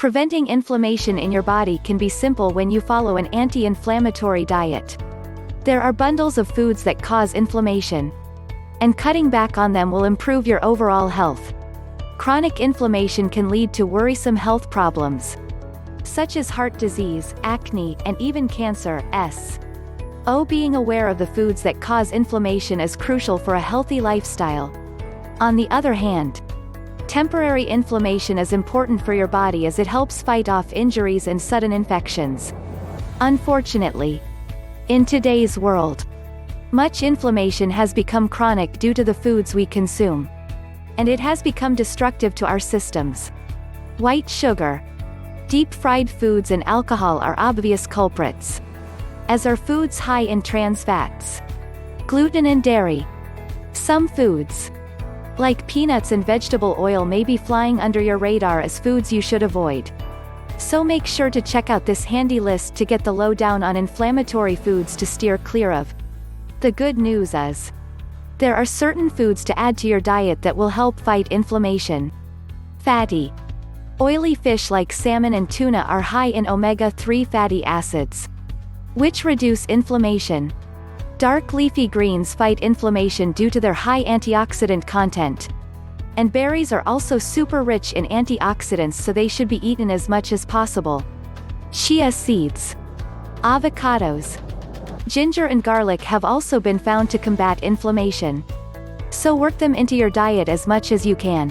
Preventing inflammation in your body can be simple when you follow an anti-inflammatory diet. There are bundles of foods that cause inflammation, and cutting back on them will improve your overall health. Chronic inflammation can lead to worrisome health problems, such as heart disease, acne, and even cancer. Being aware of the foods that cause inflammation is crucial for a healthy lifestyle. On the other hand, temporary inflammation is important for your body as it helps fight off injuries and sudden infections. Unfortunately, in today's world, much inflammation has become chronic due to the foods we consume, and it has become destructive to our systems. White sugar, deep-fried foods and alcohol are obvious culprits, as are foods high in trans fats, gluten and dairy. Some foods, like peanuts and vegetable oil, may be flying under your radar as foods you should avoid. So make sure to check out this handy list to get the lowdown on inflammatory foods to steer clear of. The good news is, there are certain foods to add to your diet that will help fight inflammation. Fatty, oily fish like salmon and tuna are high in omega-3 fatty acids, which reduce inflammation. Dark leafy greens fight inflammation due to their high antioxidant content. And berries are also super rich in antioxidants, so they should be eaten as much as possible. Chia seeds, avocados, ginger and garlic have also been found to combat inflammation, so work them into your diet as much as you can.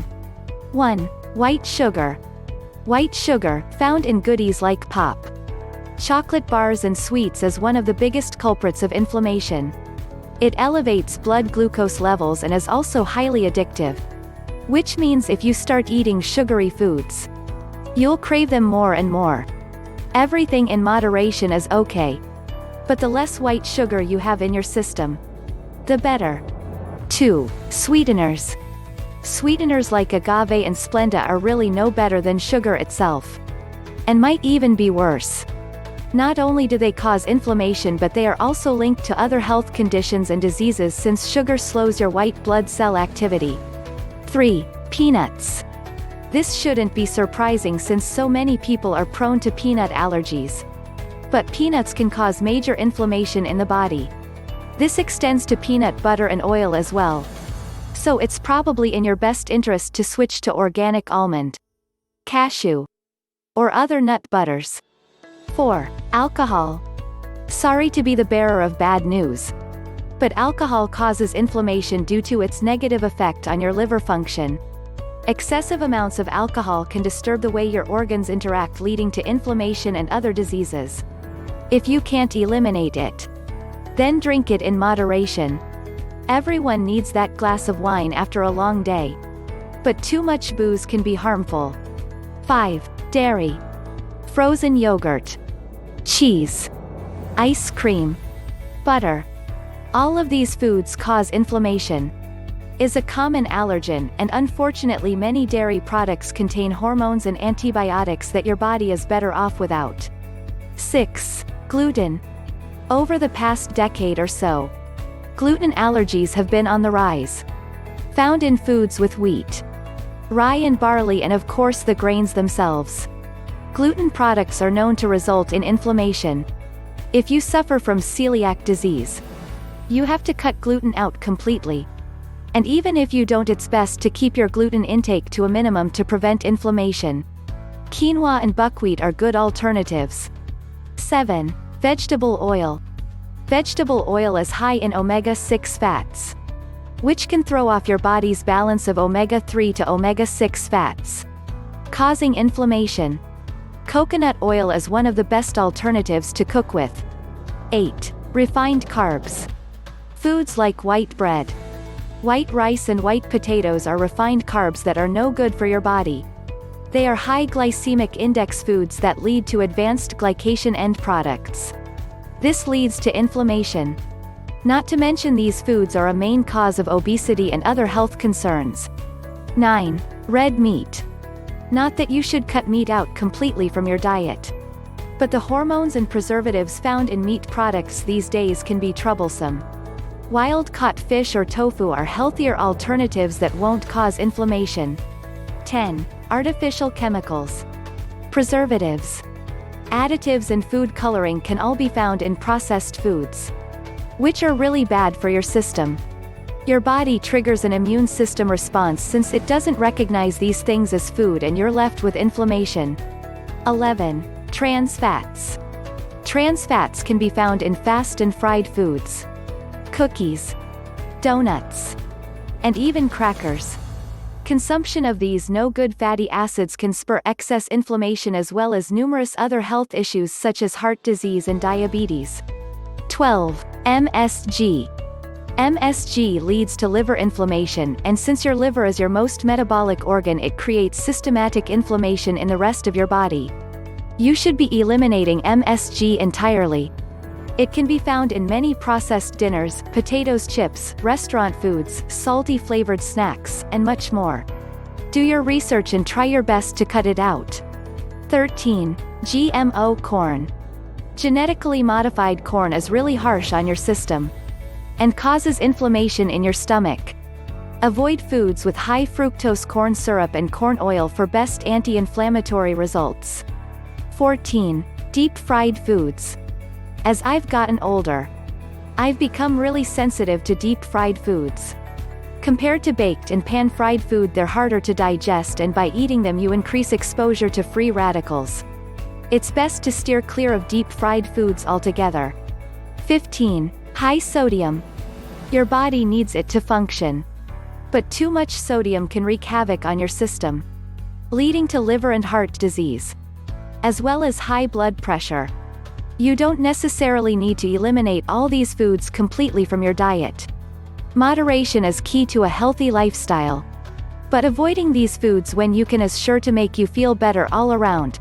1. White sugar. White sugar, found in goodies like pop, chocolate bars and sweets, is one of the biggest culprits of inflammation. It elevates blood glucose levels and is also highly addictive, which means if you start eating sugary foods, you'll crave them more and more. Everything in moderation is okay, but the less white sugar you have in your system, the better. 2. Sweeteners. Sweeteners like agave and Splenda are really no better than sugar itself, and might even be worse. Not only do they cause inflammation, but they are also linked to other health conditions and diseases since sugar slows your white blood cell activity. 3. Peanuts. This shouldn't be surprising since so many people are prone to peanut allergies. But peanuts can cause major inflammation in the body. This extends to peanut butter and oil as well. So it's probably in your best interest to switch to organic almond, cashew, or other nut butters. 4. Alcohol. Sorry to be the bearer of bad news, but alcohol causes inflammation due to its negative effect on your liver function. Excessive amounts of alcohol can disturb the way your organs interact, leading to inflammation and other diseases. If you can't eliminate it, then drink it in moderation. Everyone needs that glass of wine after a long day, but too much booze can be harmful. 5. Dairy. Frozen yogurt, cheese, ice cream, butter. All of these foods cause inflammation, is a common allergen, and unfortunately many dairy products contain hormones and antibiotics that your body is better off without. 6. Gluten. Over the past decade or so, gluten allergies have been on the rise. Found in foods with wheat, rye and barley, and of course the grains themselves. Gluten products are known to result in inflammation. If you suffer from celiac disease, you have to cut gluten out completely. And even if you don't, it's best to keep your gluten intake to a minimum to prevent inflammation. Quinoa and buckwheat are good alternatives. 7. Vegetable oil. Vegetable oil is high in omega-6 fats, which can throw off your body's balance of omega-3 to omega-6 fats, causing inflammation. Coconut oil is one of the best alternatives to cook with. 8. Refined carbs. Foods like white bread, white rice and white potatoes are refined carbs that are no good for your body. They are high glycemic index foods that lead to advanced glycation end products. This leads to inflammation. Not to mention these foods are a main cause of obesity and other health concerns. 9. Red meat. Not that you should cut meat out completely from your diet, but the hormones and preservatives found in meat products these days can be troublesome. Wild-caught fish or tofu are healthier alternatives that won't cause inflammation. 10. Artificial chemicals. Preservatives. Additives and food coloring can all be found in processed foods, which are really bad for your system. Your body triggers an immune system response since it doesn't recognize these things as food, and you're left with inflammation. 11. Trans fats. Trans fats can be found in fast and fried foods, cookies, donuts, and even crackers. Consumption of these no-good fatty acids can spur excess inflammation as well as numerous other health issues such as heart disease and diabetes. 12. MSG. MSG leads to liver inflammation, and since your liver is your most metabolic organ, it creates systematic inflammation in the rest of your body. You should be eliminating MSG entirely. It can be found in many processed dinners, potatoes, chips, restaurant foods, salty flavored snacks, and much more. Do your research and try your best to cut it out. 13. GMO corn. Genetically modified corn is really harsh on your system and causes inflammation in your stomach. Avoid foods with high fructose corn syrup and corn oil for best anti-inflammatory results. 14. Deep-fried foods. As I've gotten older, I've become really sensitive to deep-fried foods. Compared to baked and pan-fried food, they're harder to digest, and by eating them you increase exposure to free radicals. It's best to steer clear of deep-fried foods altogether. 15. High sodium. Your body needs it to function, but too much sodium can wreak havoc on your system, leading to liver and heart disease, as well as high blood pressure. You don't necessarily need to eliminate all these foods completely from your diet. Moderation is key to a healthy lifestyle, but avoiding these foods when you can is sure to make you feel better all around.